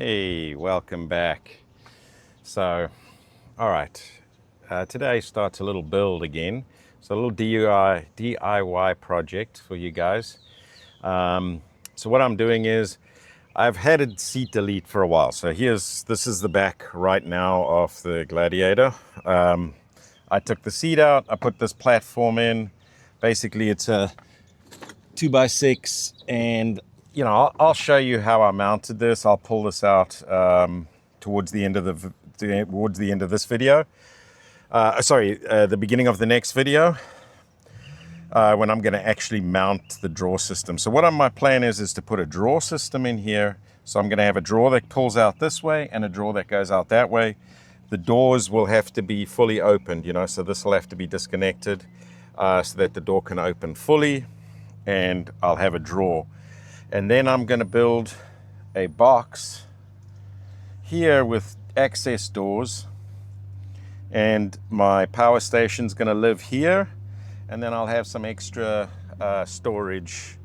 Hey, welcome back. So, all right, today starts a little build again. So a little DIY project for you guys. So what I'm doing is I've had a seat delete for a while. So this is the back right now of the Gladiator. I took the seat out, I put this platform in. Basically it's a 2x6, and I'll show you how I mounted this. I'll pull this out towards the end of this video. The beginning of the next video, when I'm going to actually mount the drawer system. So my plan is to put a drawer system in here. So I'm going to have a drawer that pulls out this way and a drawer that goes out that way. The doors will have to be fully opened, so this will have to be disconnected so that the door can open fully, and I'll have a drawer. And then I'm going to build a box here with access doors, and my power station's going to live here, and then I'll have some extra storage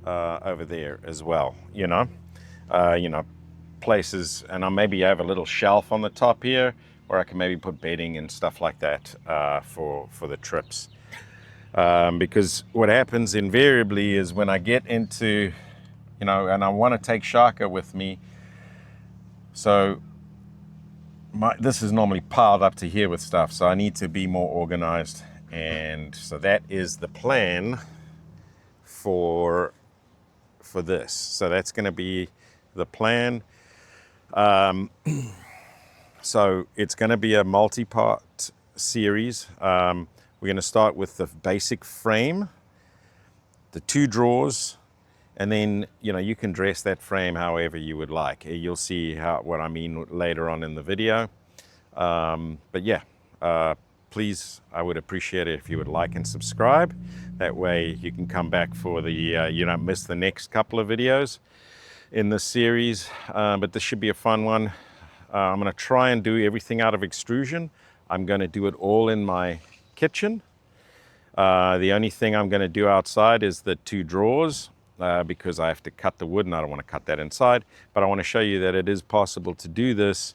over there as well, places, and I'll maybe have a little shelf on the top here where I can maybe put bedding and stuff like that for the trips. Because what happens invariably is when I get into, and I want to take Shaka with me, so this is normally piled up to here with stuff, so I need to be more organized, and so that is the plan for this. So that's going to be the plan. So it's going to be a multi-part series. We're going to start with the basic frame, the two drawers, and then you can dress that frame however you would like. You'll see what I mean later on in the video. But yeah, please, I would appreciate it if you would like and subscribe. That way you can come back for the you don't miss the next couple of videos in this series. But this should be a fun one. I'm going to try and do everything out of extrusion. I'm going to do it all in my kitchen. The only thing I'm going to do outside is the two drawers because I have to cut the wood and I don't want to cut that inside. But I want to show you that it is possible to do this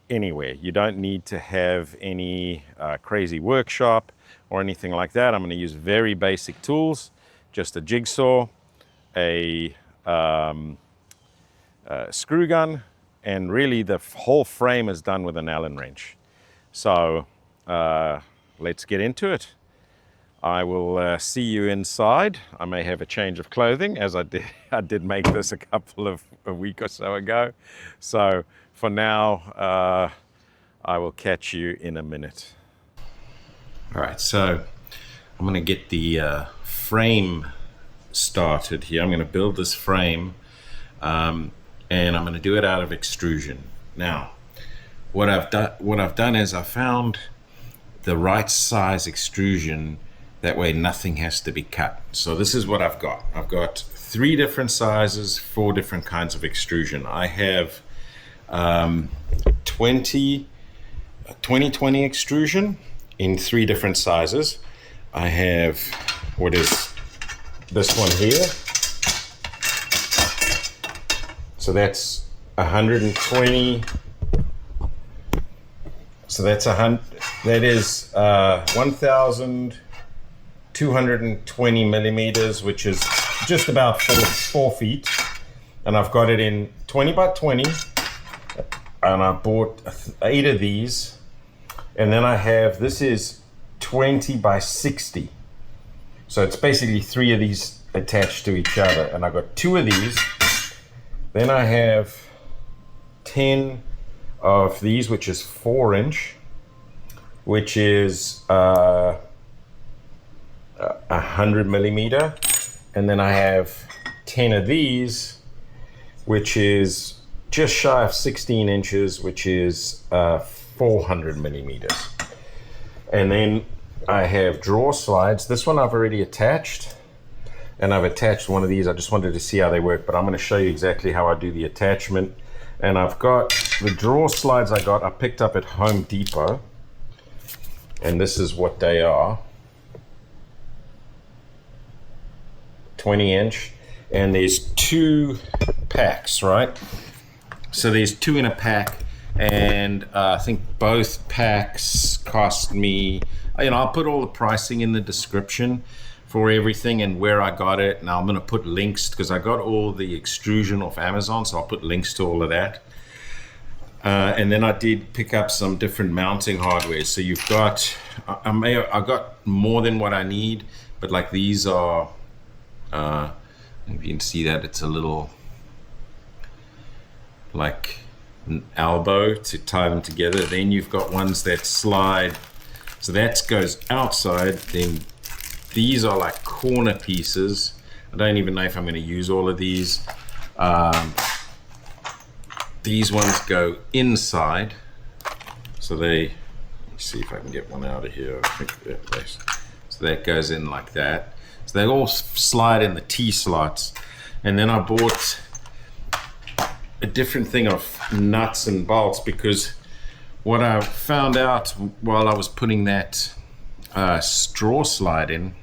anywhere. You don't need to have any crazy workshop or anything like that. I'm going to use very basic tools, just a jigsaw, a screw gun, and really the whole frame is done with an Allen wrench. So let's get into it. I will see you inside. I may have a change of clothing, as I did make this a week or so ago. So for now, I will catch you in a minute. All right, so I'm gonna get the frame started here. I'm gonna build this frame, and I'm gonna do it out of extrusion. Now, what I've done is I found the right size extrusion. That way nothing has to be cut. So this is what I've got. I've got 3 different sizes, 4 different kinds of extrusion. I have 2020 extrusion in 3 different sizes. I have what is this one here. So that's 120. So that's that is 1,220 millimeters, which is just about 4 feet. And I've got it in 20 by 20. And I bought 8 of these. And then I have, this is 20 by 60. So it's basically 3 of these attached to each other. And I got 2 of these. Then I have 10 of these, which is 4-inch, which is 100 millimeter. And then I have 10 of these, which is just shy of 16 inches, which is 400 millimeters. And then I have drawer slides. This one I've already attached, and I've attached one of these. I just wanted to see how they work, but I'm going to show you exactly how I do the attachment. And I've got the drawer slides I picked up at Home Depot, and this is what they are. 20-inch, and there's 2 packs, right? So there's 2 in a pack, and I think both packs cost me, I'll put all the pricing in the description for everything and where I got it. Now I'm going to put links, because I got all the extrusion off Amazon, so I'll put links to all of that. And then I did pick up some different mounting hardware. So you've got, I got more than what I need, but like these are, if you can see that, it's a little like an elbow to tie them together. Then you've got ones that slide, so that goes outside. Then these are like corner pieces. I don't even know if I'm going to use all of these. These ones go inside, so let me see if I can get one out of here. I think so that goes in like that. So they all slide in the T-slots. And then I bought a different thing of nuts and bolts, because what I found out while I was putting that straw slide in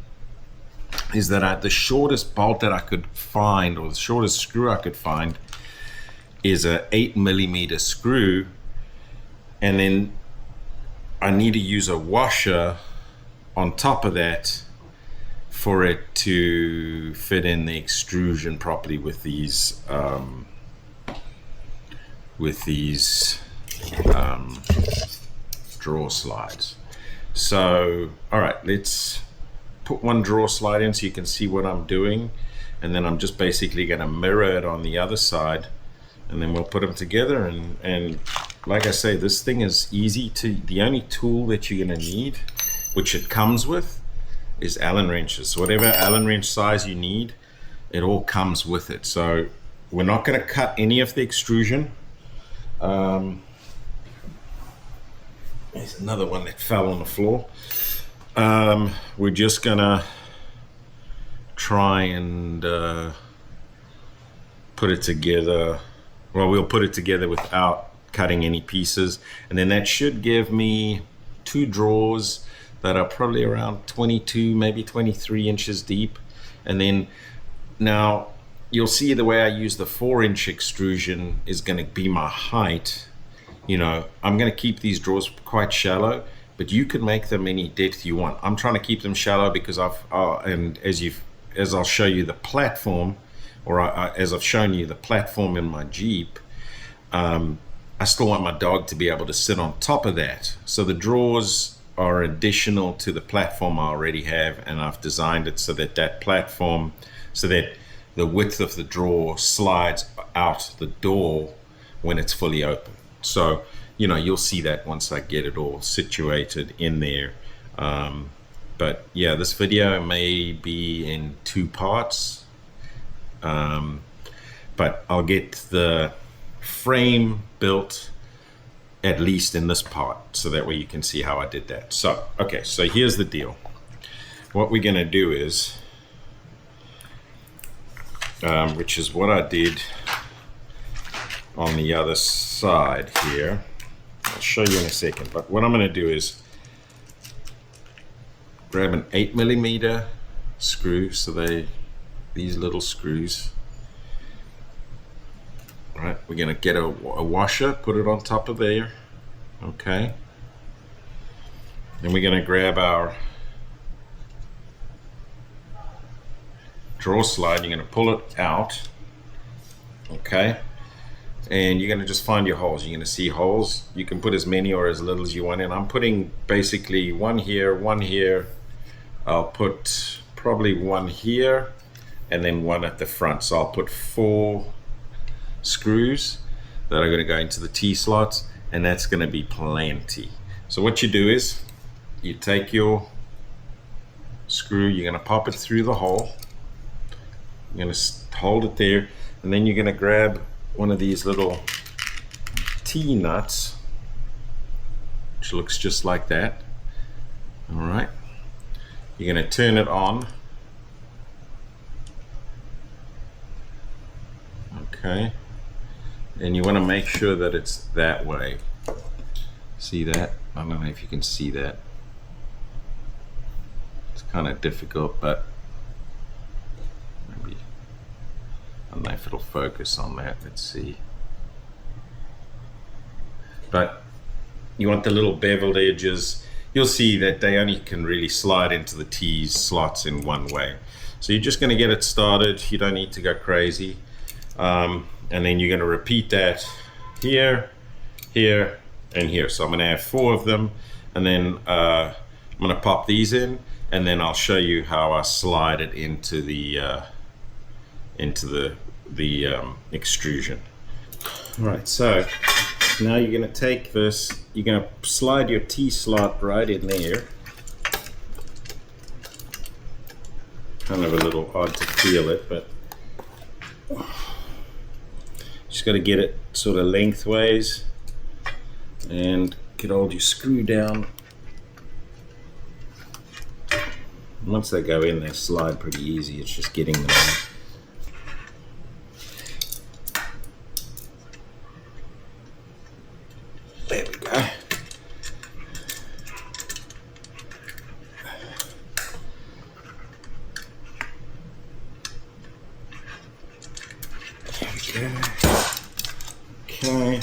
is that the shortest bolt that I could find, or the shortest screw I could find, is a 8mm screw, and then I need to use a washer on top of that for it to fit in the extrusion properly with these draw slides. So all right, let's put one draw slide in so you can see what I'm doing, and then I'm just basically going to mirror it on the other side, and then we'll put them together. And like I say, this thing is easy to, the only tool that you're going to need, which it comes with, is Allen wrenches. So whatever Allen wrench size you need, it all comes with it. So we're not going to cut any of the extrusion. There's another one that fell on the floor. We're just gonna try and put it together. Well, we'll put it together without cutting any pieces, and then that should give me 2 drawers that are probably around 22, maybe 23 inches deep. And then now you'll see the way I use the 4-inch extrusion is going to be my height. I'm going to keep these drawers quite shallow, but you can make them any depth you want. I'm trying to keep them shallow because as I'll show you the platform, or as I've shown you the platform in my Jeep, I still want my dog to be able to sit on top of that. So the drawers are additional to the platform I already have, and I've designed it so that the width of the drawer slides out the door when it's fully open. So you'll see that once I get it all situated in there. But yeah, this video may be in 2 parts, but I'll get the frame built at least in this part, so that way you can see how I did that. So okay, so here's the deal. What we're going to do is, which is what I did on the other side here. I'll show you in a second, but what I'm going to do is grab an 8mm screw. So these little screws. All right, we're going to get a washer, put it on top of there. Okay. Then we're going to grab our draw slide. You're going to pull it out. Okay. And you're going to just find your holes. You're going to see holes. You can put as many or as little as you want in. I'm putting basically one here, one here. I'll put probably one here, and then one at the front. So I'll put 4 screws that are going to go into the T-slots, and that's going to be plenty. So what you do is you take your screw, you're going to pop it through the hole, you're going to hold it there, and then you're going to grab one of these little T-nuts, which looks just like that. All right, you're going to turn it on. Okay, and you want to make sure that it's that way. See that? I don't know if you can see that. It's kind of difficult, but maybe I don't know if it'll focus on that. Let's see. but you want the little beveled edges. You'll see that they only can really slide into the T slots in one way. So you're just going to get it started. You don't need to go crazy. And then you're going to repeat that here, here, and here. So I'm going to have 4 of them, and then I'm going to pop these in, and then I'll show you how I slide it into the extrusion. All right, so now you're going to take this, you're going to slide your T slot right in there. Kind of a little odd to feel it, but just got to get it sort of lengthways and get all your screw down. Once they go in, they slide pretty easy. It's just getting them in. There we go. There we go. Okay.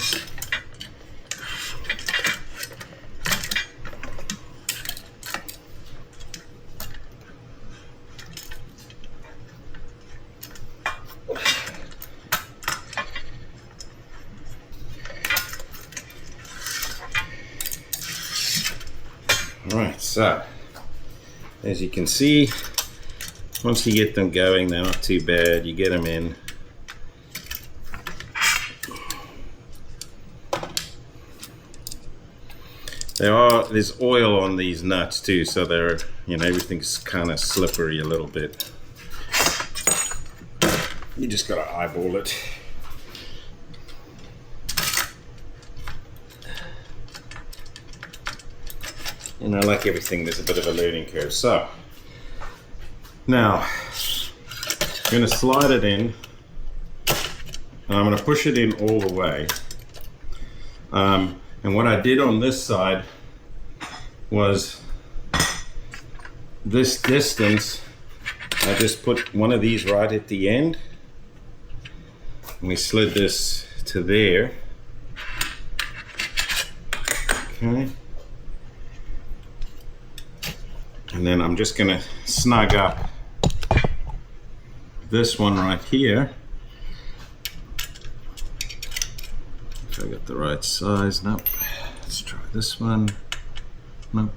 Alright, so as you can see, once you get them going, they're not too bad. You get them in. There's oil on these nuts too, so they're, you know, everything's kind of slippery a little bit. You just gotta eyeball it. You know, like everything, there's a bit of a learning curve. So now I'm going to slide it in, and I'm going to push it in all the way. And what I did on this side was this distance, I just put one of these right at the end, and we slid this to there. Okay. And then I'm just going to snug up this one right here. If I got the right size. Nope. Let's try this one. Nope.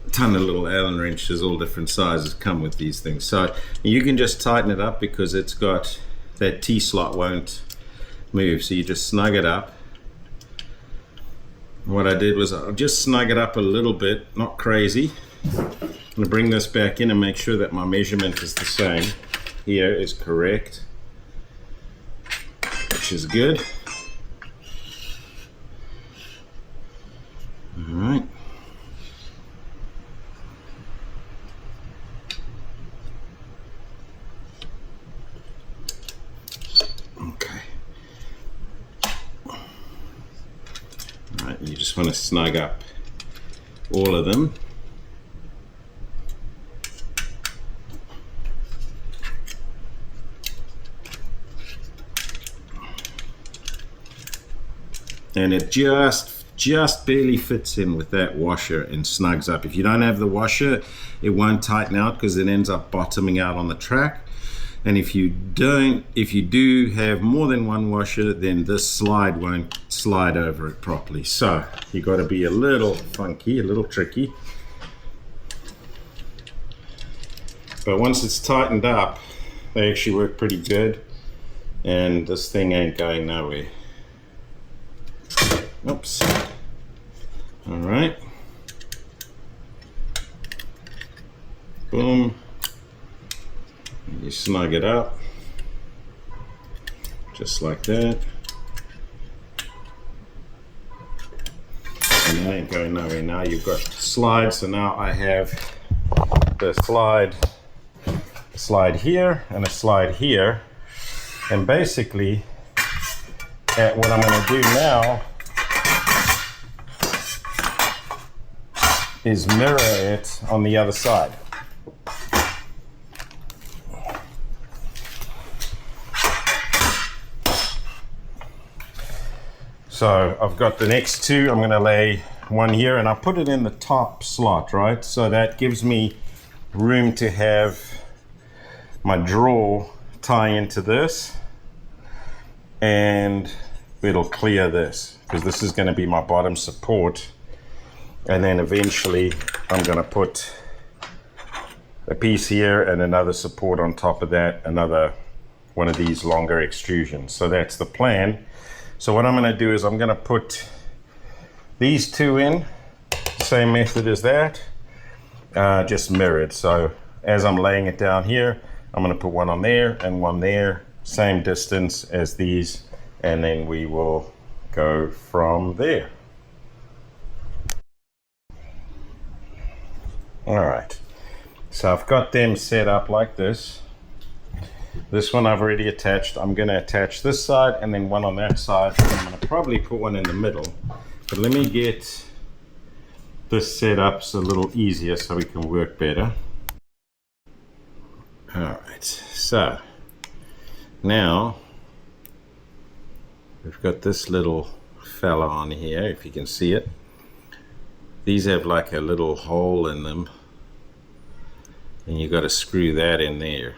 A ton of little Allen wrenches, all different sizes, come with these things. So you can just tighten it up because it's got that T slot won't move. So you just snug it up. What I did was I'll just snug it up a little bit, not crazy. I'm going to bring this back in and make sure that my measurement is the same. Here is correct, which is good. All right. Okay. Right, you just want to snug up all of them. And it just barely fits in with that washer and snugs up. If you don't have the washer, it won't tighten out because it ends up bottoming out on the track. And if you do have more than one washer, then this slide won't slide over it properly. So you got to be a little funky, a little tricky. But once it's tightened up, they actually work pretty good. And this thing ain't going nowhere. Oops. All right. Boom. You snug it up, just like that. And I ain't going nowhere now. You've got slides, so now I have the slide here and a slide here. And basically, what I'm going to do now is mirror it on the other side. So I've got the next two. I'm going to lay one here, and I'll put it in the top slot, right? So that gives me room to have my drawer tie into this, and it'll clear this, because this is going to be my bottom support. And then eventually I'm going to put a piece here and another support on top of that, another one of these longer extrusions. So that's the plan. So what I'm going to do is I'm going to put these two in, same method as that, just mirrored. So as I'm laying it down here, I'm going to put one on there and one there, same distance as these, and then we will go from there. All right, so I've got them set up like this. This one I've already attached. I'm going to attach this side and then one on that side. I'm going to probably put one in the middle, but let me get this set up so a little easier so we can work better. All right, so now we've got this little fella on here, if you can see it. These have like a little hole in them, and you got to screw that in there.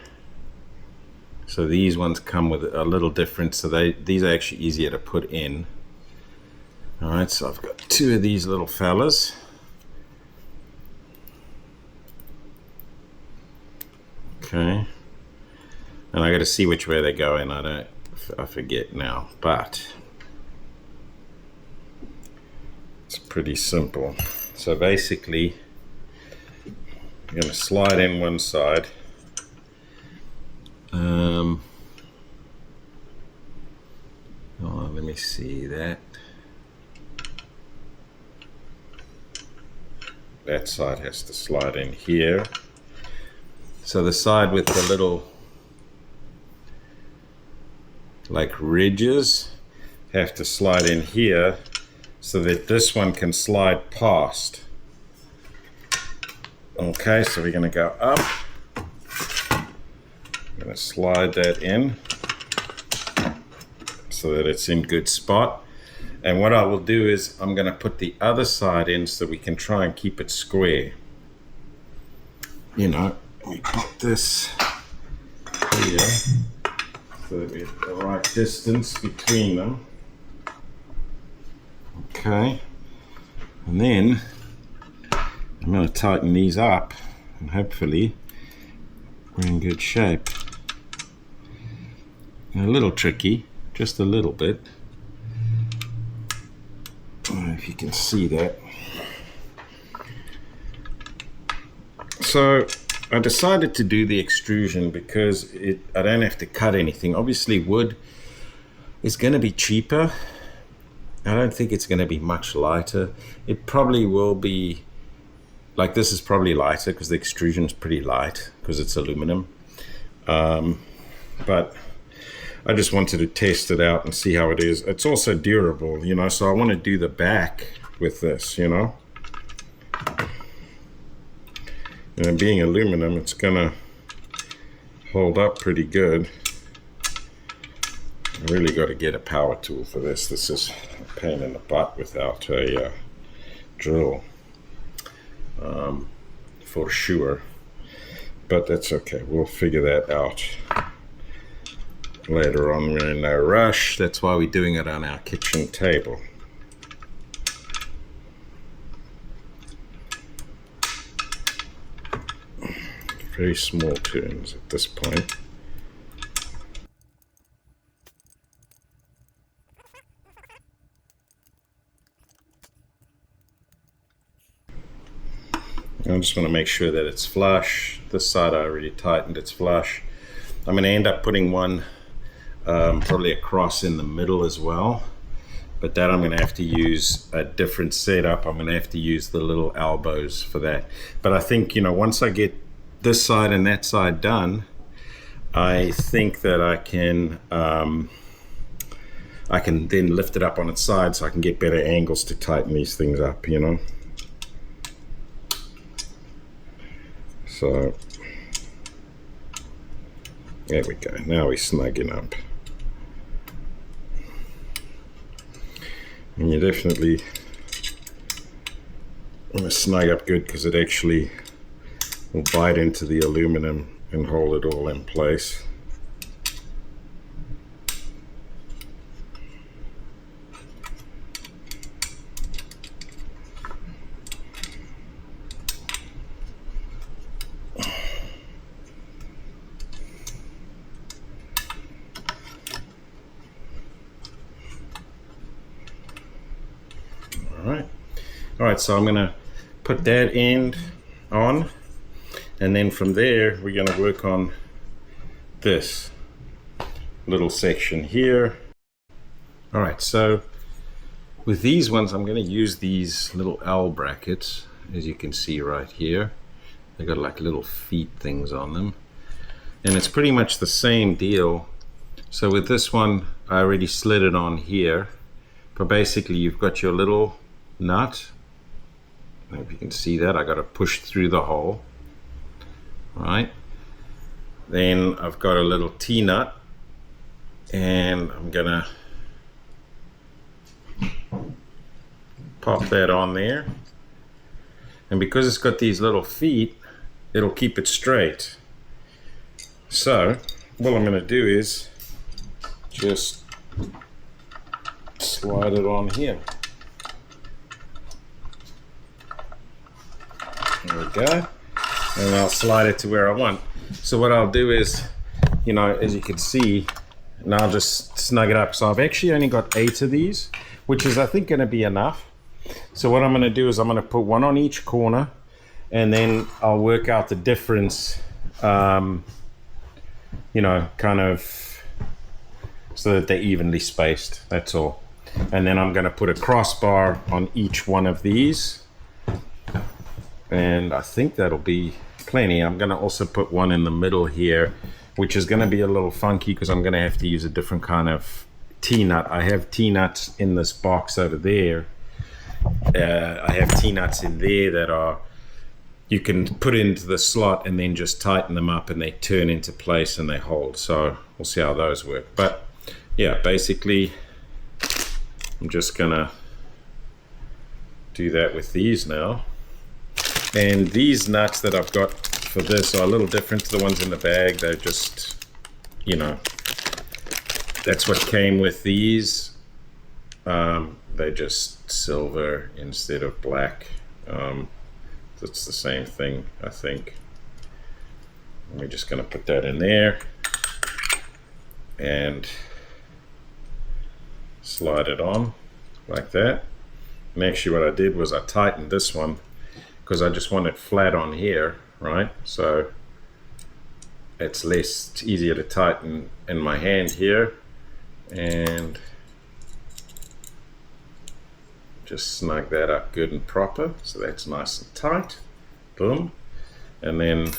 So these ones come with a little different, so these are actually easier to put in. All right, so I've got two of these little fellas. Okay, and I got to see which way they go in. I forget now, but it's pretty simple. So basically, I'm going to slide in one side. Let me see that. That side has to slide in here. So the side with the little like ridges have to slide in here so that this one can slide past. Okay, so we're going to go up. I'm going to slide that in so that it's in good spot. And what I will do is I'm going to put the other side in so we can try and keep it square. You know, we put this here so that we have the right distance between them. Okay, and then I'm going to tighten these up, and hopefully we're in good shape. A little tricky, just a little bit. I don't know if you can see that. So I decided to do the extrusion because I don't have to cut anything. Obviously wood is going to be cheaper. I don't think it's going to be much lighter. It probably will be, like this is probably lighter because the extrusion is pretty light because it's aluminum. But I just wanted to test it out and see how it is. It's also durable, you know, so I want to do the back with this, you know. And being aluminum, it's gonna hold up pretty good. I really got to get a power tool for this. This is a pain in the butt without a drill, for sure. But that's okay. We'll figure that out later on. We're in no rush. That's why we're doing it on our kitchen table. Very small turns at this point. I just want to make sure that it's flush. This side I already tightened, it's flush. I'm going to end up putting one probably across in the middle as well, but that I'm going to have to use a different setup. I'm going to have to use the little elbows for that. But I think, you know, once I get this side and that side done, I think that I can then lift it up on its side so I can get better angles to tighten these things up, you know. So there we go. Now we're snugging up. And you definitely want to snug up good because it actually will bite into the aluminum and hold it all in place. All right, so I'm gonna put that end on, and then from there we're gonna work on this little section here. All right, so with these ones I'm gonna use these little L brackets, as you can see right here. They got like little feet things on them, and it's pretty much the same deal. So with this one I already slid it on here, but basically you've got your little nut. I don't know if you can see that. I got to push through the hole, right? Then I've got a little T-nut, and I'm gonna pop that on there. And because it's got these little feet, it'll keep it straight. So what I'm gonna do is just slide it on here. There we go, and I'll slide it to where I want. So what I'll do is, you know, as you can see, and I'll just snug it up. So I've actually only got 8 of these, which is I think going to be enough. So what I'm going to do is I'm going to put one on each corner, and then I'll work out the difference, you know, kind of so that they're evenly spaced. That's all. And then I'm going to put a crossbar on each one of these. And I think that'll be plenty. I'm going to also put one in the middle here, which is going to be a little funky because I'm going to have to use a different kind of T-nut. I have T-nuts in this box over there. I have T-nuts in there that are, you can put into the slot and then just tighten them up and they turn into place and they hold. So we'll see how those work. But yeah, basically I'm just going to do that with these now. And these nuts that I've got for this are a little different to the ones in the bag. They're just, you know, that's what came with these. They're just silver instead of black. It's the same thing, I think. We're just going to put that in there and slide it on like that. And actually what I did was I tightened this one because I just want it flat on here, right? So it's easier to tighten in my hand here, and just snug that up good and proper so that's nice and tight. Boom. And then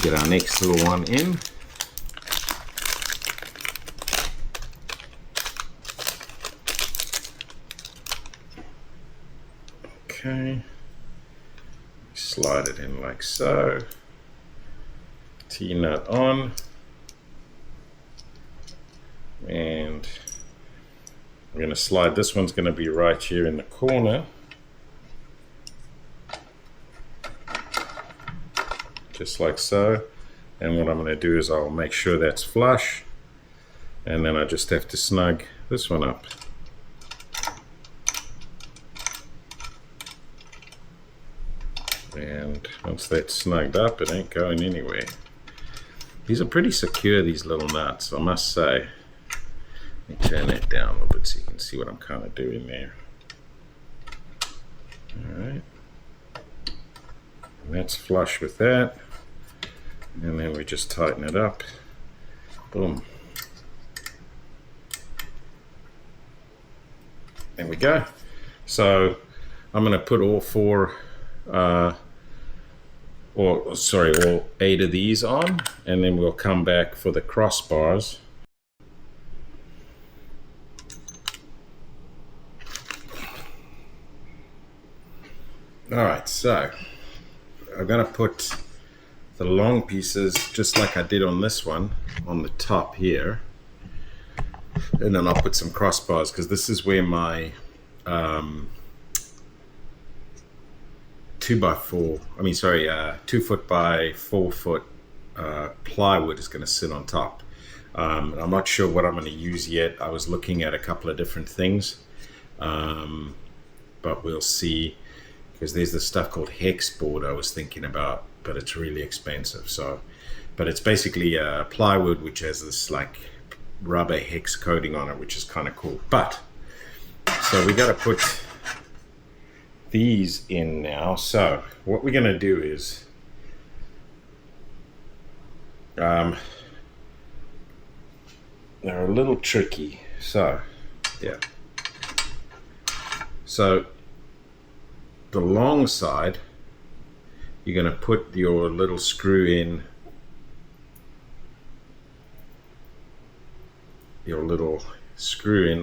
get our next little one in. Okay. Slide it in like so. T-nut on. And I'm going to slide, this one's going to be right here in the corner. Just like so. And what I'm going to do is I'll make sure that's flush. And then I just have to snug this one up. And once that's snugged up, it ain't going anywhere. These are pretty secure, these little nuts, I must say. Let me turn that down a little bit so you can see what I'm kind of doing there. Alright. And that's flush with that. And then we just tighten it up. Boom. There we go. So I'm going to put all 8 of these on, and then we'll come back for the crossbars. Alright, so I'm going to put the long pieces, just like I did on this one, on the top here. And then I'll put some crossbars, because this is where my 2 foot by 4 foot plywood is going to sit on top. I'm not sure what I'm going to use yet. I was looking at a couple of different things, but we'll see, because there's this stuff called hex board I was thinking about, but it's really expensive. So, but it's basically plywood which has this like rubber hex coating on it, which is kind of cool. But so we got to put these in now. So what we're going to do is they're a little tricky. So yeah, so the long side, you're going to put your little screw in,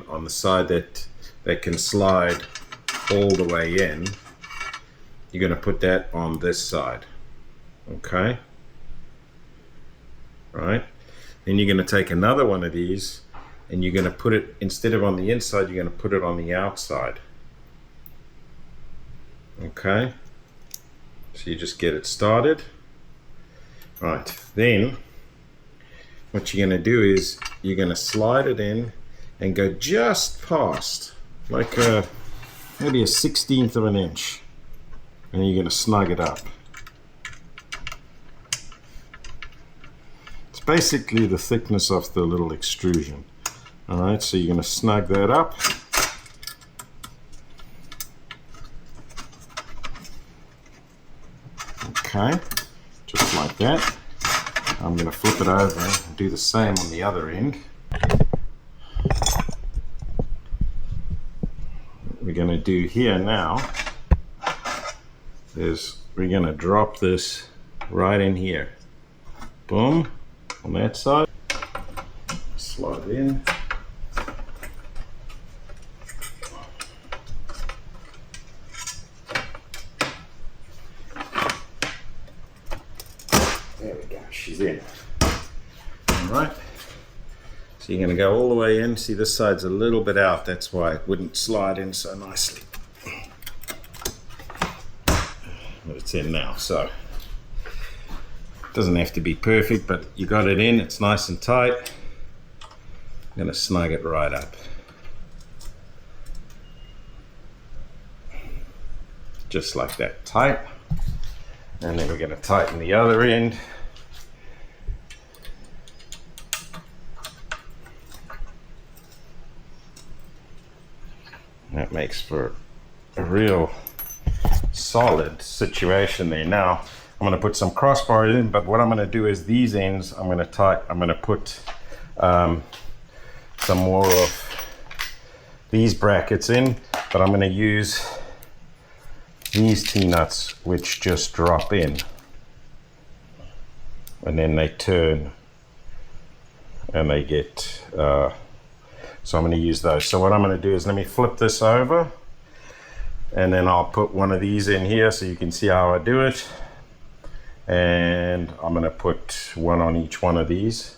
on the side that can slide all the way in. You're going to put that on this side. Okay, right? Then you're going to take another one of these and you're going to put it, instead of on the inside, you're going to put it on the outside. Okay, so you just get it started. Right, then what you're going to do is you're going to slide it in and go just past, like maybe a 1/16 of an inch, and you're going to snug it up. It's basically the thickness of the little extrusion. Alright, so you're going to snug that up. Okay, just like that. I'm going to flip it over and do the same on the other end. What we're going to do here now is we're going to drop this right in here. Boom, on that side. Slide it in. There we go, she's in. Alright, so you're going to go all the way in. See, this side's a little bit out, that's why it wouldn't slide in so nicely. But it's in now, so it doesn't have to be perfect, but you got it in, it's nice and tight. I'm going to snug it right up. Just like that, tight. And then we're going to tighten the other end. That makes for a real solid situation there. Now I'm going to put some crossbars in, but what I'm going to do is these ends I'm going to put some more of these brackets in, but I'm going to use these T-nuts which just drop in and then they turn and they get so I'm going to use those. So what I'm going to do is, let me flip this over and then I'll put one of these in here so you can see how I do it, and I'm going to put one on each one of these.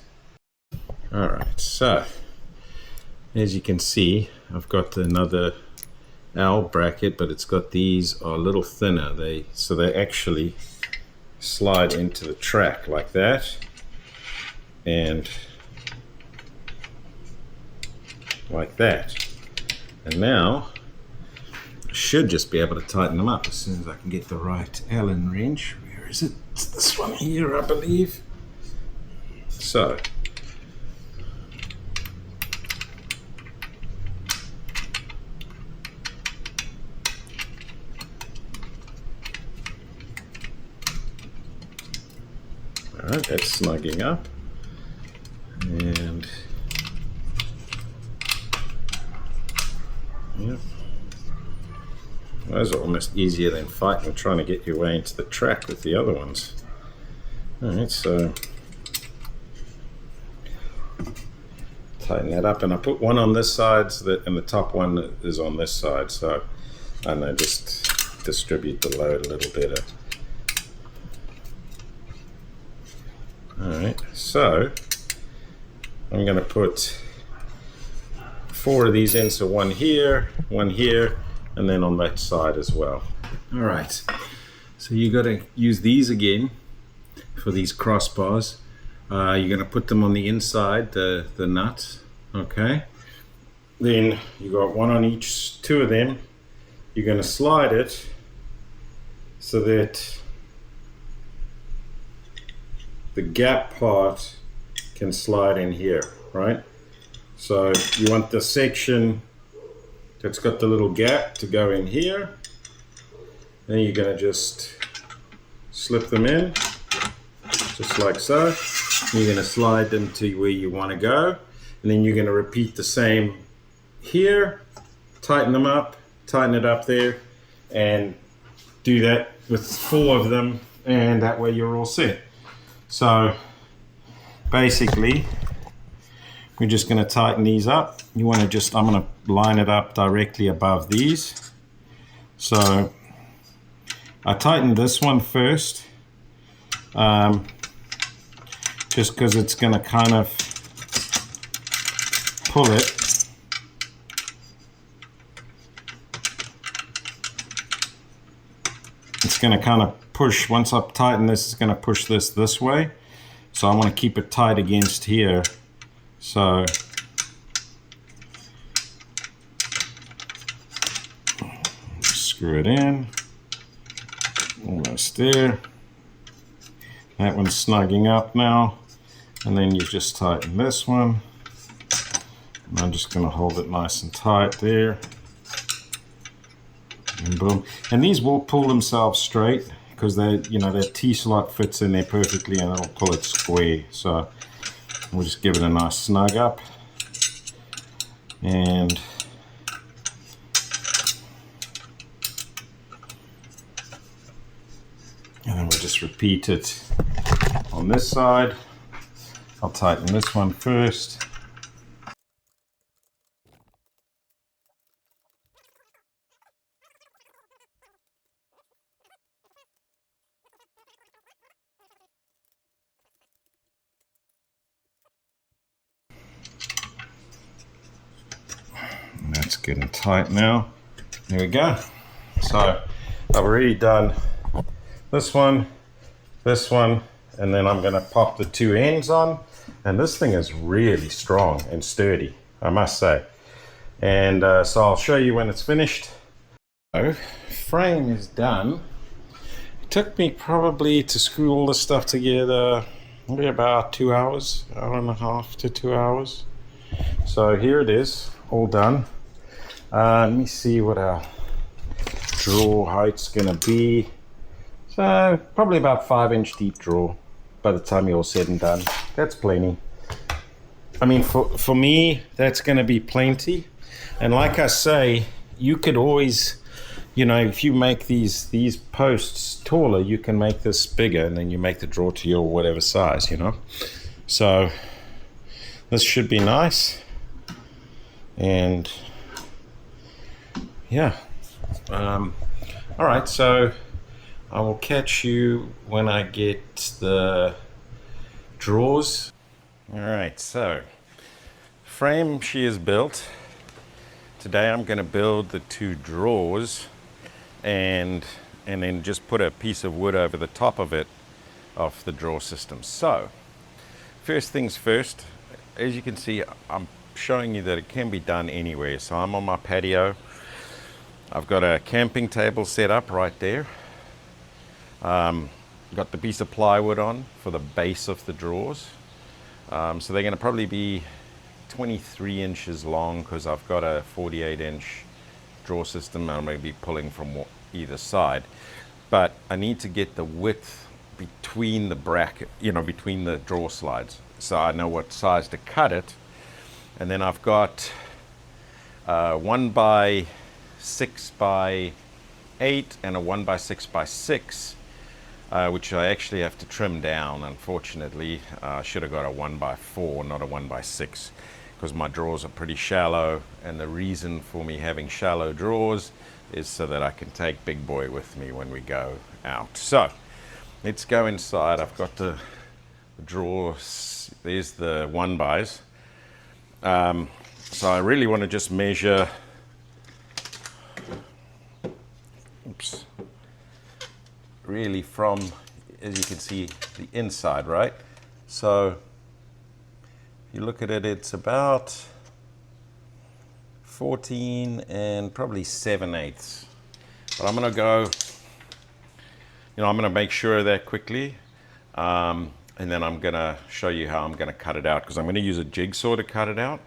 Alright, so as you can see, I've got another L bracket, but it's got these are a little thinner. So they actually slide into the track like that, and like that. And now I should just be able to tighten them up as soon as I can get the right Allen wrench. Where is it? It's this one here, I believe. So alright, that's snugging up, and yep, those are almost easier than fighting trying to get your way into the track with the other ones. Alright, so tighten that up, and I put one on this side so that, and the top one is on this side, so and I just distribute the load a little better. Alright, so I'm going to put 4 of these in, so one here, and then on that side as well. All right, so you got to use these again for these crossbars. You're going to put them on the inside, the nut, okay? Then you got one on each, 2 of them. You're going to slide it so that the gap part can slide in here, right? So you want the section that's got the little gap to go in here. Then you're going to just slip them in, just like so. You're going to slide them to where you want to go. And then you're going to repeat the same here, tighten them up, tighten it up there, and do that with 4 of them, and that way you're all set. So basically, we're just going to tighten these up. You want to just, I'm going to line it up directly above these. So I tightened this one first, just because it's going to kind of pull it. It's going to kind of push, once I tighten this, it's going to push this way. So I want to keep it tight against here. So screw it in, almost there. That one's snugging up now. And then you just tighten this one. And I'm just going to hold it nice and tight there. And boom. And these will pull themselves straight because they, you know, that T-slot fits in there perfectly and it'll pull it square. So we'll just give it a nice snug up. And then we'll just repeat it on this side. I'll tighten this one first. That's getting tight now. There we go. So I've already done this one, and then I'm going to pop the 2 ends on. And this thing is really strong and sturdy, I must say. And so I'll show you when it's finished. So, frame is done. It took me probably to screw all this stuff together, maybe about 2 hours, hour and a half to 2 hours. So here it is, all done. Let me see what our drawer height's gonna be. So probably about 5-inch deep drawer by the time you're all said and done. That's plenty. I mean, for me, that's gonna be plenty. And like I say, you could always, you know, if you make these posts taller, you can make this bigger, and then you make the drawer to your whatever size, you know. So this should be nice. And yeah, all right, so I will catch you when I get the drawers. All right, so frame she is built. Today I'm going to build the 2 drawers and then just put a piece of wood over the top of it, of the drawer system. So first things first, as you can see, I'm showing you that it can be done anywhere. So I'm on my patio. I've got a camping table set up right there. Got the piece of plywood on for the base of the drawers. So they're going to probably be 23 inches long because I've got a 48-inch drawer system. I'm going to be pulling from either side. But I need to get the width between the bracket, you know, between the drawer slides, so I know what size to cut it. And then I've got 1 by 6 by 8 and a 1 by 6 by 6, which I actually have to trim down. Unfortunately, I should have got a 1 by 4, not a 1 by 6, because my drawers are pretty shallow. And the reason for me having shallow drawers is so that I can take Big Boy with me when we go out. So let's go inside. I've got the drawers. There's the 1 bys. So I really want to just measure, oops, really from, as you can see, the inside, right? So if you look at it, it's about 14 and probably 7/8. But I'm going to go, I'm going to make sure of that quickly. And then I'm going to show you how I'm going to cut it out, because I'm going to use a jigsaw to cut it out.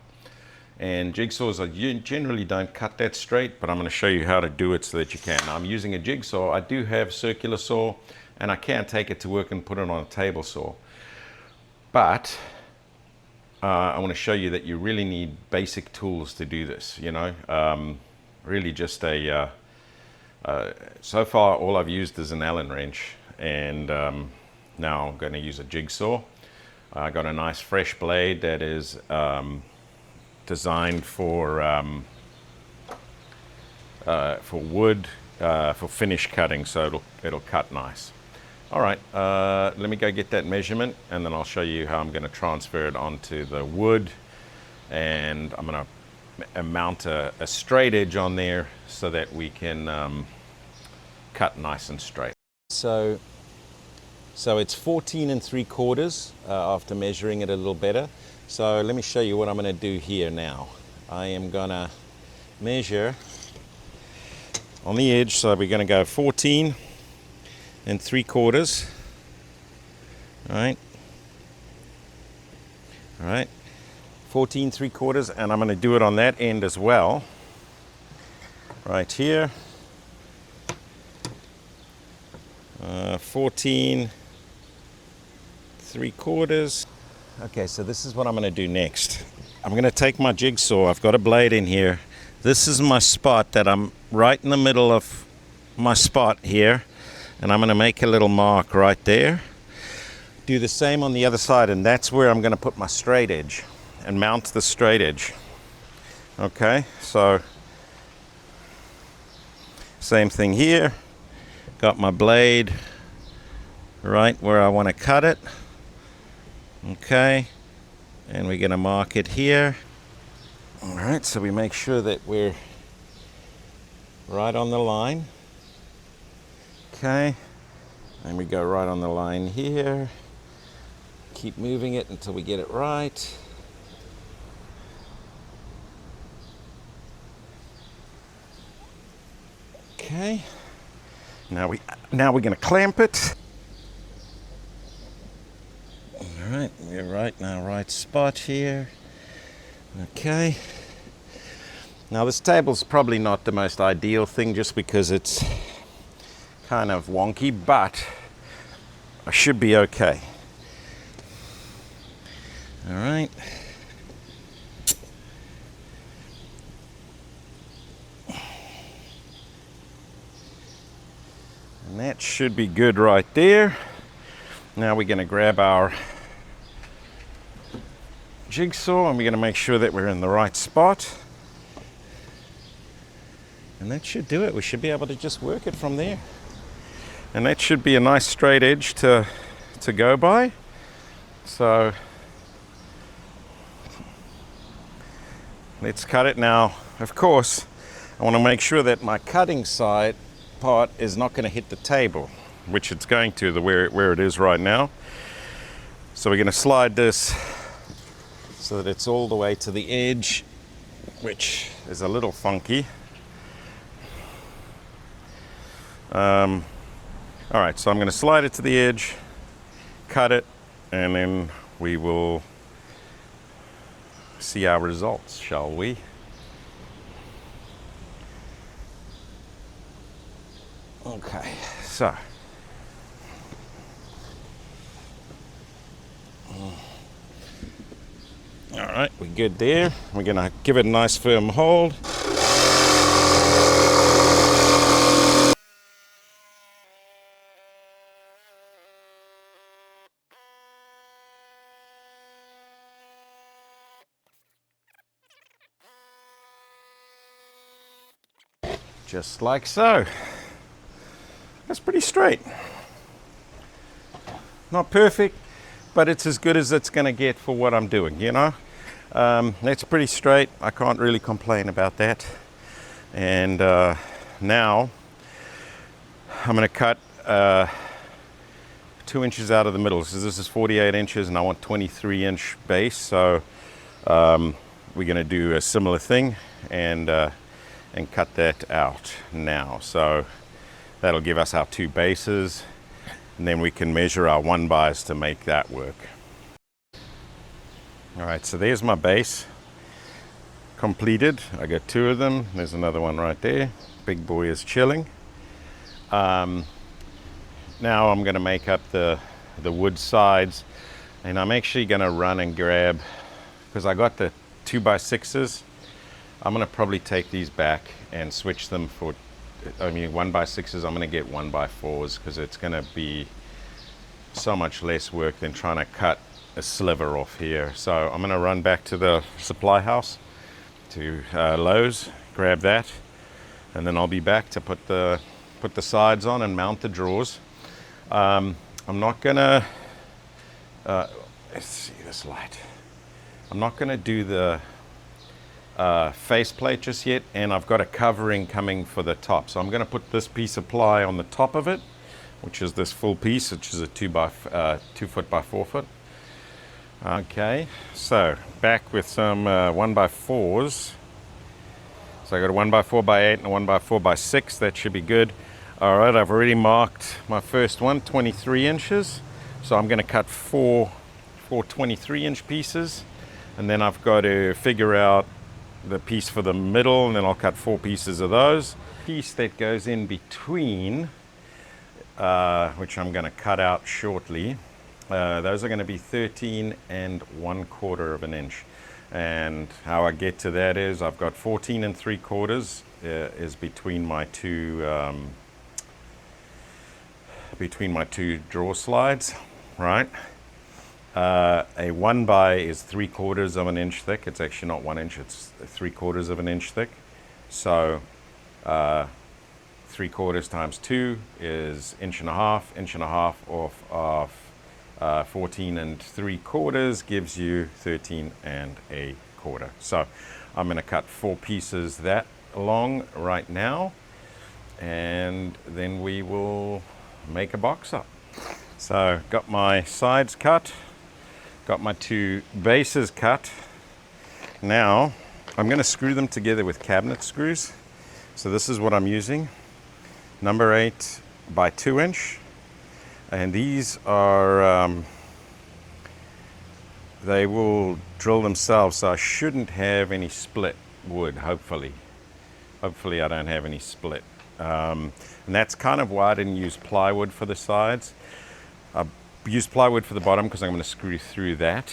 And jigsaws, I generally don't cut that straight, but I'm going to show you how to do it so that you can. Now, I'm using a jigsaw. I do have circular saw, and I can take it to work and put it on a table saw. But I want to show you that you really need basic tools to do this, really just a, so far all I've used is an Allen wrench, and now I'm going to use a jigsaw. I got a nice fresh blade that is designed for wood, for finish cutting, so it'll cut nice. All right, let me go get that measurement, and then I'll show you how I'm going to transfer it onto the wood, and I'm going to mount a straight edge on there so that we can cut nice and straight. So it's 14 3/4 after measuring it a little better. So let me show you what I'm going to do here now. I am going to measure on the edge, so we're going to go 14 3/4. All right, 14 3/4, and I'm going to do it on that end as well, right here. 14 3/4. Okay, so this is what I'm going to do next. I'm going to take my jigsaw. I've got a blade in here. This is my spot that I'm right in the middle of my spot here, and I'm going to make a little mark right there. Do the same on the other side, and that's where I'm going to put my straight edge and mount the straight edge. Okay, so same thing here. Got my blade right where I want to cut it. Okay, and we're going to mark it here. All right, so we make sure that we're right on the line. Okay, and we go right on the line here. Keep moving it until we get it right. Okay, now we're going to clamp it. All right, we're right in our right spot here. Okay. Now this table's probably not the most ideal thing just because it's kind of wonky, but I should be okay. All right. And that should be good right there. Now we're going to grab our jigsaw and we're going to make sure that we're in the right spot. And that should do it. We should be able to just work it from there. And that should be a nice straight edge to go by. So let's cut it now. Of course, I want to make sure that my cutting side part is not going to hit the table, which it's going to, where it is right now. So we're going to slide this so that it's all the way to the edge, which is a little funky. All right, so I'm going to slide it to the edge, cut it, and then we will see our results, shall we? Okay, so all right, we're good there. We're going to give it a nice firm hold. Just like so. That's pretty straight. Not perfect, but it's as good as it's going to get for what I'm doing, you know. That's pretty straight. I can't really complain about that. And now I'm going to cut 2 inches out of the middle. So this is 48 inches and I want 23-inch base. So we're going to do a similar thing and cut that out now. So that'll give us our 2 bases, and then we can measure our 1-bys to make that work. All right, so there's my base completed. I got 2 of them. There's another one right there. Big boy is chilling. Now I'm going to make up the wood sides, and I'm actually going to run and grab, because I got the 2x6s. I'm going to probably take these back and switch them for, 1x6s. I'm going to get 1x4s because it's going to be so much less work than trying to cut a sliver off here. So I'm going to run back to the supply house, to Lowe's, grab that, and then I'll be back to put the sides on and mount the drawers. I'm not going to, let's see this light. I'm not going to do the faceplate just yet, and I've got a covering coming for the top. So I'm going to put this piece of ply on the top of it, which is this full piece, which is a 2 foot by 4 foot. Okay, so back with some 1x4s. So I got a 1x4x8 and a 1x4x6. That should be good. All right, I've already marked my first one, 23 inches. So I'm going to cut four 23-inch pieces, and then I've got to figure out the piece for the middle, and then I'll cut 4 pieces of those. Piece that goes in between, which I'm going to cut out shortly. Those are going to be 13 1/4 of an inch. And how I get to that is I've got 14 3/4 is between my two drawer slides, right? A 1-by is 3/4 of an inch thick. It's actually not 1 inch, it's 3/4 of an inch thick. So 3/4 times 2 is inch and a half off 14 3/4 gives you 13 1/4. So I'm going to cut 4 pieces that long right now, and then we will make a box up. So got my sides cut, got my 2 bases cut. Now I'm going to screw them together with cabinet screws. So this is what I'm using, number 8 by 2 inch. And these are, they will drill themselves, so I shouldn't have any split wood, hopefully. Hopefully I don't have any split. And that's kind of why I didn't use plywood for the sides. I used plywood for the bottom because I'm going to screw through that.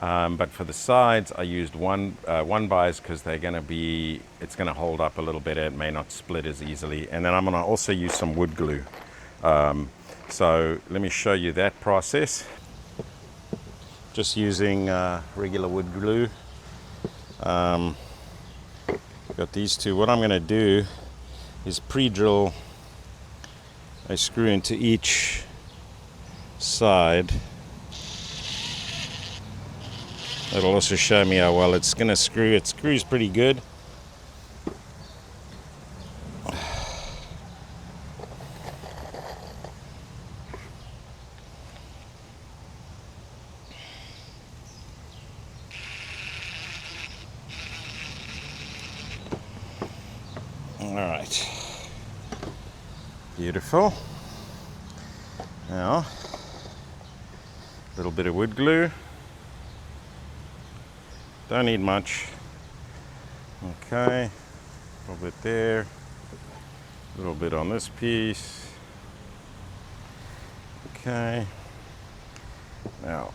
But for the sides, I used 1-bys because they're going to be, it's going to hold up a little better. It may not split as easily. And then I'm going to also use some wood glue. So let me show you that process. Just using regular wood glue. Got these 2. What I'm going to do is pre-drill a screw into each side. It'll also show me how well it's going to screw. It screws pretty good. All right, beautiful. Now, a little bit of wood glue. Don't need much. Okay, a little bit there, a little bit on this piece. Okay, now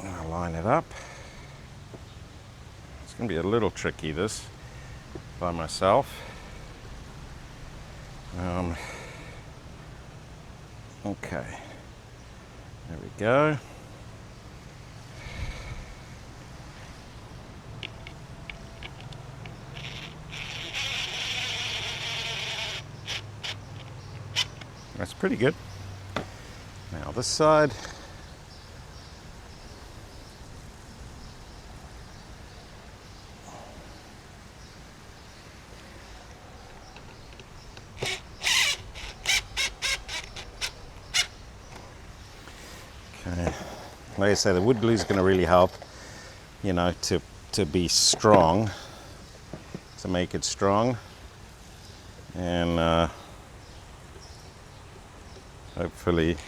I'll line it up. It's going to be a little tricky, this, by myself. Okay, there we go. That's pretty good. Now this side. like I say, the wood glue is going to really help, you know, to be strong, to make it strong, and hopefully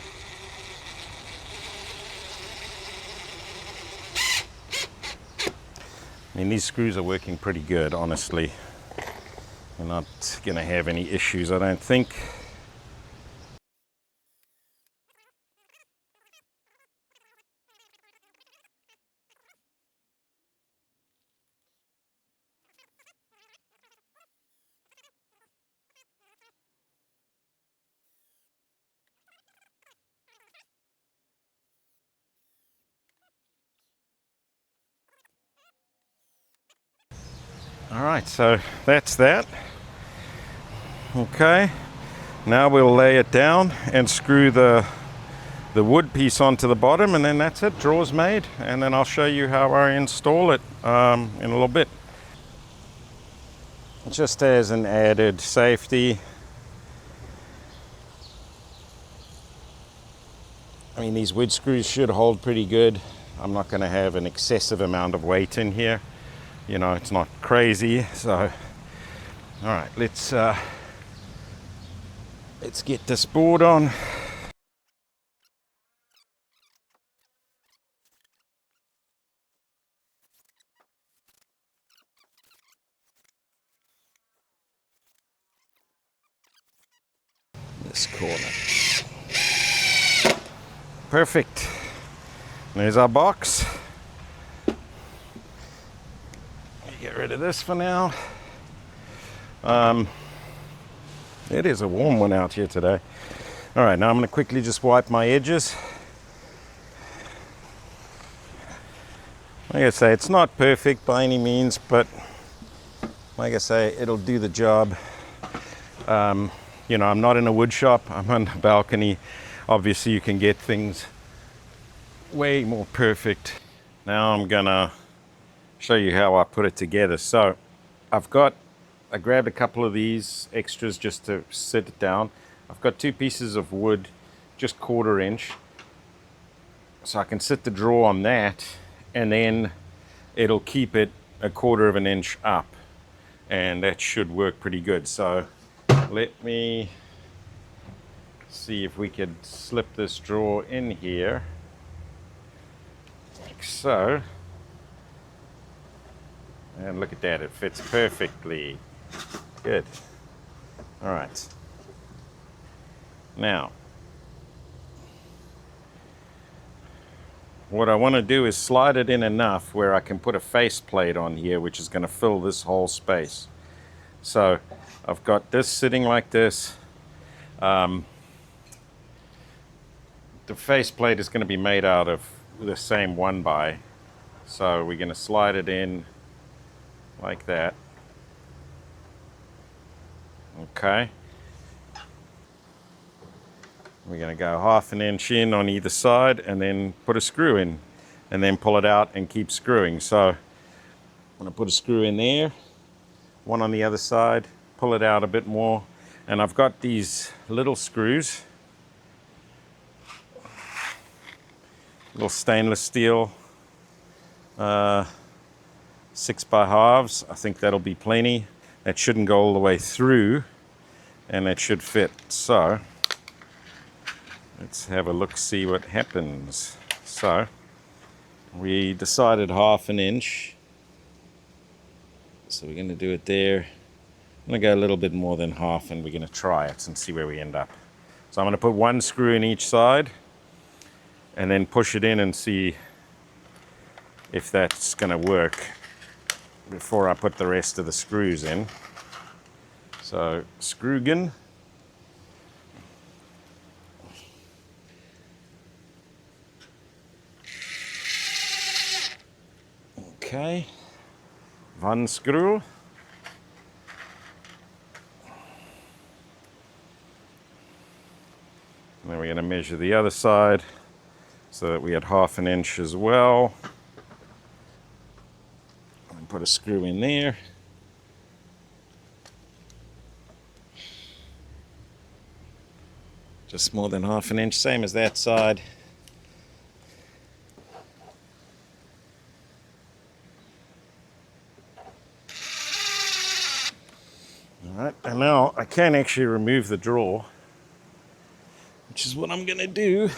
I mean, these screws are working pretty good, honestly. We're not going to have any issues, I don't think. All right, so that's that. Okay, now we'll lay it down and screw the wood piece onto the bottom, and then that's it, draw's made. And then I'll show you how I install it in a little bit. Just as an added safety, I mean, these wood screws should hold pretty good. I'm not going to have an excessive amount of weight in here. You know, it's not crazy. So, all right, let's get this board on. This corner. Perfect. There's our box. Get rid of this for now. It is a warm one out here today. All right, now I'm going to quickly just wipe my edges. Like I say, it's not perfect by any means, but like I say, it'll do the job. You know, I'm not in a wood shop, I'm on the balcony. Obviously you can get things way more perfect. Now I'm gonna show you how I put it together. So I grabbed a couple of these extras just to sit it down. I've got 2 pieces of wood, just 1/4 inch. So I can sit the draw on that, and then it'll keep it 1/4 of an inch up. And that should work pretty good. So let me see if we could slip this drawer in here, like so. And look at that, it fits perfectly. Good. All right. Now, what I want to do is slide it in enough where I can put a face plate on here, which is going to fill this whole space. So I've got this sitting like this. The face plate is going to be made out of the same 1x. So we're going to slide it in like that. Okay. We're going to go 1/2 inch in on either side and then put a screw in and then pull it out and keep screwing. So I'm going to put a screw in there, one on the other side, pull it out a bit more. And I've got these little screws, little stainless steel 6x1/2. I think that'll be plenty. That shouldn't go all the way through, and that should fit. So let's have a look, see what happens. So we decided 1/2 inch. So we're going to do it there. I'm going to go a little bit more than half, and we're going to try it and see where we end up. So I'm going to put 1 screw in each side and then push it in and see if that's going to work before I put the rest of the screws in. So Screwgen. Okay, 1 screw. And then we're going to measure the other side so that we had 1/2 inch as well. And put a screw in there. Just more than 1/2 inch, same as that side. All right, and now I can actually remove the drawer, which is what I'm going to do.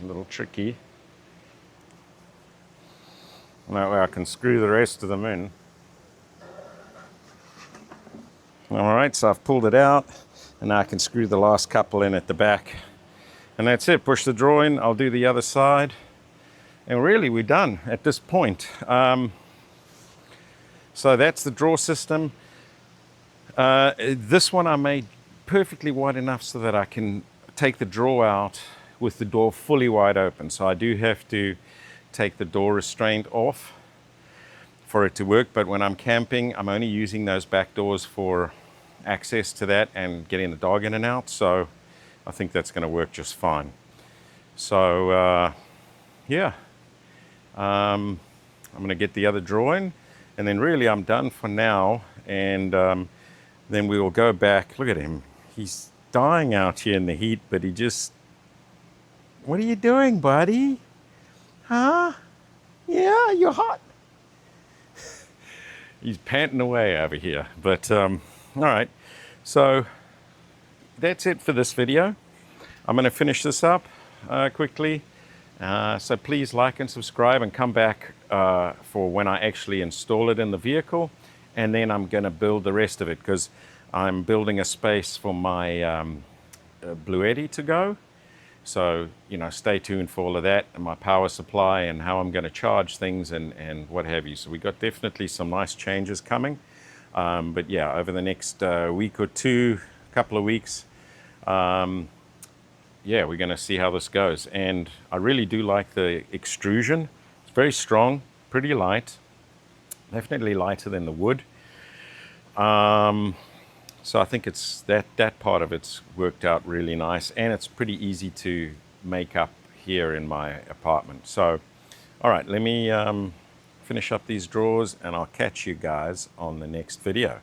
A little tricky. And that way I can screw the rest of them in. All right, so I've pulled it out, and now I can screw the last couple in at the back. And that's it, push the drawer in, I'll do the other side. And really we're done at this point. So that's the drawer system. This one I made perfectly wide enough so that I can take the drawer out with the door fully wide open. So I do have to take the door restraint off for it to work, but when I'm camping, I'm only using those back doors for access to that and getting the dog in and out. So I think that's going to work just fine. So yeah, I'm going to get the other drawer in, and then really I'm done for now. And then we will go back. Look at him. He's dying out here in the heat, but he just... What are you doing, buddy? Huh? Yeah, you're hot. He's panting away over here. But, all right. So that's it for this video. I'm going to finish this up quickly. So please like and subscribe, and come back for when I actually install it in the vehicle. And then I'm going to build the rest of it, because I'm building a space for my Blue Eddy to go. So, you know, stay tuned for all of that, and my power supply, and how I'm going to charge things, and what have you. So we got definitely some nice changes coming. But yeah, over the next week or two, couple of weeks, yeah, we're going to see how this goes. And I really do like the Extrusion. It's very strong, pretty light, definitely lighter than the wood. So I think it's that part of it's worked out really nice, and it's pretty easy to make up here in my apartment. So, all right, let me finish up these drawers, and I'll catch you guys on the next video.